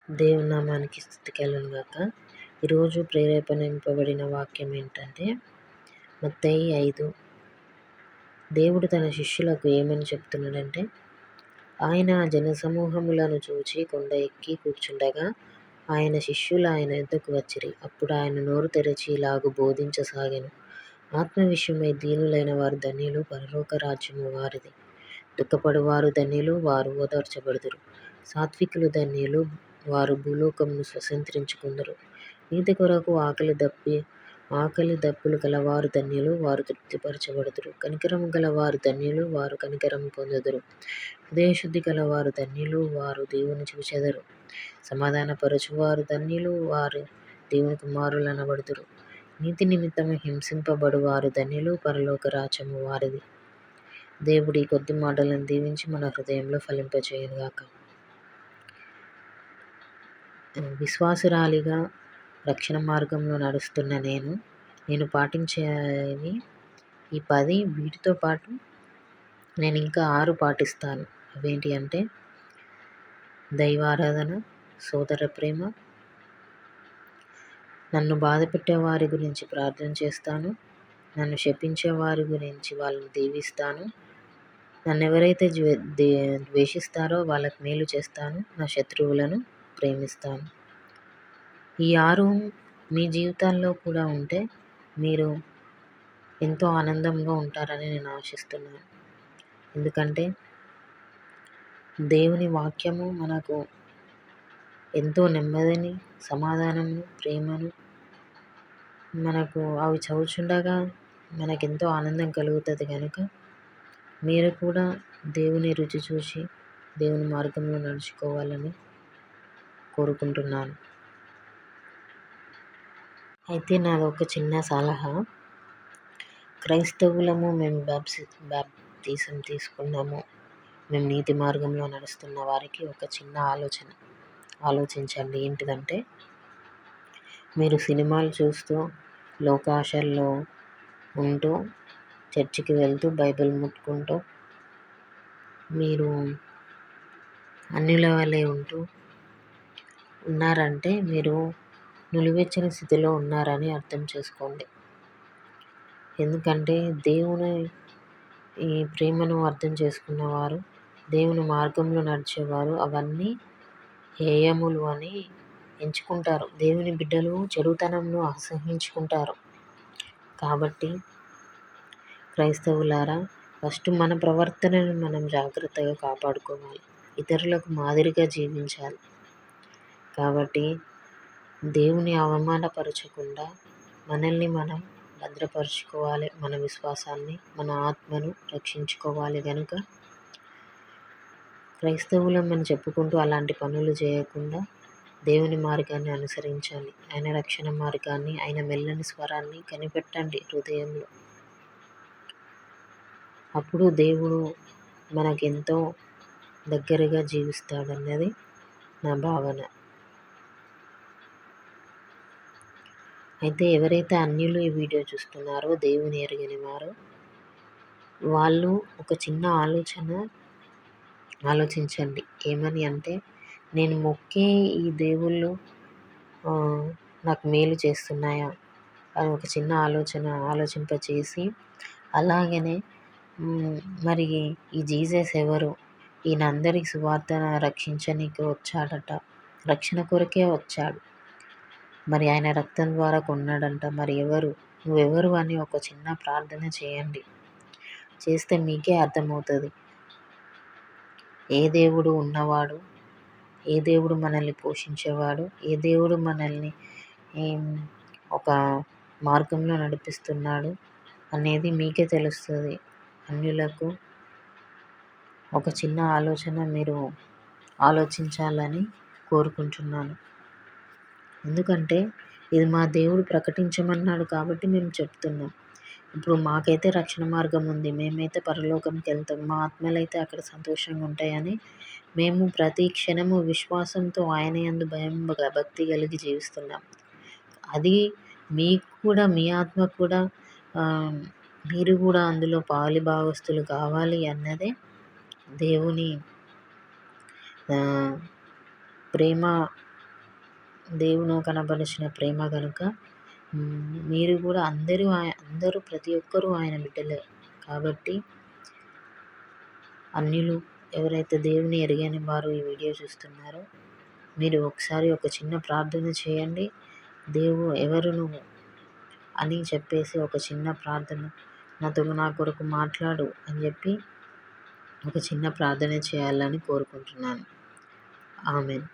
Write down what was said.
దేవుని నామానికి స్తుతి కలుగును గాక. ఈరోజు ప్రేరేపణింపబడిన వాక్యం ఏంటంటే మత్తయి 5. దేవుడు తన శిష్యులకు ఏమని చెప్తున్నాడంటే, ఆయన జనసమూహములను చూచి కొండ ఎక్కి కూర్చుండగా ఆయన శిష్యులు ఆయన యొద్దకు వచ్చిరి. అప్పుడు ఆయన నోరు తెరచి ఇలాగు బోధించసాగెను. ఆత్మ విషయమై దీనులైన వారు ధన్యులు, పరలోక రాజ్యము వారిది. దుఃఖపడువారు ధన్యులు, వారు ఓదార్చబడుదురు. సాత్వికులు ధన్యులు, వారు భూలోకమును స్వతంత్రించుకొందురు. నీతి కొరకు ఆకలి దప్పులు గలవారు ధన్యులు, వారు తృప్తిపరచబడుదురు. కనికరము గలవారు ధన్యులు, వారు కనికరము పొందుదురు. హృదయశుద్ధి గలవారు ధన్యులు, వారు దేవుని చూచెదరు. సమాధానపరచువారు ధన్యులు, వారు దేవుని కుమారులనబడుదురు. నీతి నిమిత్తము హింసింపబడువారు ధన్యులు, పరలోక రాజ్యము వారిది. దేవుడి కొద్ది మాటలను దీవించి మన హృదయంలో ఫలింపచేయునుగాక. విశ్వాసురాలిగా రక్షణ మార్గంలో నడుస్తున్న నేను పాటించేవి ఈ 10. వీటితో పాటు నేను ఇంకా 6 పాటిస్తాను. అవేంటి అంటే దైవారాధన, సోదర ప్రేమ, నన్ను బాధపెట్టే వారి గురించి ప్రార్థన చేస్తాను, నన్ను శపించే వారి గురించి వాళ్ళని దీవిస్తాను, నన్ను ఎవరైతే ద్వేషిస్తారో వాళ్ళకి మేలు చేస్తాను, నా శత్రువులను ప్రేమిస్తాను. ఈ 6 మీ జీవితాల్లో కూడా ఉంటే మీరు ఎంతో ఆనందంగా ఉంటారని నేను ఆశిస్తున్నాను. ఎందుకంటే దేవుని వాక్యము మనకు ఎంతో నెమ్మదిని, సమాధానము, ప్రేమను మనకు అవి చదువుచుండగా మనకెంతో ఆనందం కలుగుతుంది. కనుక మీరు కూడా దేవుని రుచి చూసి దేవుని మార్గంలో నడుచుకోవాలని కోరుకుంటున్నాను. అయితే నాది ఒక చిన్న సలహా. క్రైస్తవులము, మేము బాప్తిసం తీసుకున్నాము, మేము నీతి మార్గంలో నడుస్తున్న వారికి ఒక చిన్న ఆలోచించండి. ఏంటిదంటే, మీరు సినిమాలు చూస్తూ లోకాశల్లో ఉంటూ చర్చికి వెళ్తూ బైబిల్ ముట్టుకుంటూ మీరు అన్యుల వలె ఉన్నారంటే మీరు నులివెచ్చని స్థితిలో ఉన్నారని అర్థం చేసుకోండి. ఎందుకంటే దేవుని ఈ ప్రేమను అర్థం చేసుకున్నవారు, దేవుని మార్గంలో నడిచేవారు అవన్నీ హేయములు అని ఎంచుకుంటారు. దేవుని బిడ్డలు చెడుతనంను అసహించుకుంటారు. కాబట్టి క్రైస్తవులారా, ఫస్ట్ మన ప్రవర్తనను మనం జాగ్రత్తగా కాపాడుకోవాలి, ఇతరులకు మాదిరిగా జీవించాలి. కాబట్టి దేవుని అవమానపరచకుండా మనల్ని మనం భద్రపరుచుకోవాలి, మన విశ్వాసాన్ని, మన ఆత్మను రక్షించుకోవాలి. కనుక క్రైస్తవులమని చెప్పుకుంటూ అలాంటి పనులు చేయకుండా దేవుని మార్గాన్ని అనుసరించాలి. ఆయన రక్షణ మార్గాన్ని, ఆయన మెల్లని స్వరాన్ని కనిపెట్టండి హృదయంలో. అప్పుడు దేవుడు మనకెంతో దగ్గరగా జీవిస్తాడన్నది నా భావన. అయితే ఎవరైతే అన్యులు ఈ వీడియో చూస్తున్నారో, దేవుని ఎరగని వారు, వాళ్ళు ఒక చిన్న ఆలోచించండి. ఏమని అంటే, నేను మొక్కే ఈ దేవుళ్ళు నాకు మేలు చేస్తున్నాయా అని ఒక చిన్న ఆలోచింపచేసి, అలాగనే మరి ఈ జీసస్ ఎవరు, ఈయన అందరికి సువార్త రక్షించనీకి వచ్చాడట, రక్షణ కొరకే వచ్చాడు, మరి ఆయన రక్తం ద్వారా కొన్నాడంట, మరి నువ్వెవరు అని ఒక చిన్న ప్రార్థన చేయండి. చేస్తే మీకే అర్థమవుతుంది ఏ దేవుడు ఉన్నవాడు, ఏ దేవుడు మనల్ని పోషించేవాడు, ఏ దేవుడు మనల్ని ఒక మార్గంలో నడిపిస్తున్నాడు అనేది మీకే తెలుస్తుంది. అన్యులకు ఒక చిన్న ఆలోచన మీరు ఆలోచించాలని కోరుకుంటున్నాను. ఎందుకంటే ఇది మా దేవుడు ప్రకటించమన్నాడు కాబట్టి మేము చెప్తున్నాం. ఇప్పుడు మాకైతే రక్షణ మార్గం ఉంది, మేమైతే పరలోకంకి వెళ్తాం, మా ఆత్మలైతే అక్కడ సంతోషంగా ఉంటాయని మేము ప్రతి క్షణము విశ్వాసంతో ఆయన యందు భక్తి కలిగి జీవిస్తున్నాం. అది మీకు కూడా, మీ ఆత్మ కూడా, మీరు కూడా అందులో పాలిభాగస్తులు కావాలి అన్నదే దేవుని ప్రేమ దేవుడు కనబరిచిన ప్రేమ కనుక మీరు కూడా అందరూ ప్రతి ఒక్కరూ ఆయన బిడ్డలే కాబట్టి అన్యులు ఎవరైతే దేవుని ఎరగని వారు ఈ వీడియో చూస్తున్నారో మీరు ఒకసారి ఒక చిన్న ప్రార్థన చేయండి. ఎవరు నువ్వు అని చెప్పేసి ఒక చిన్న ప్రార్థన, నా కొరకు మాట్లాడు అని చెప్పి ఒక చిన్న ప్రార్థన చేయాలని కోరుకుంటున్నాను. ఆమేన్.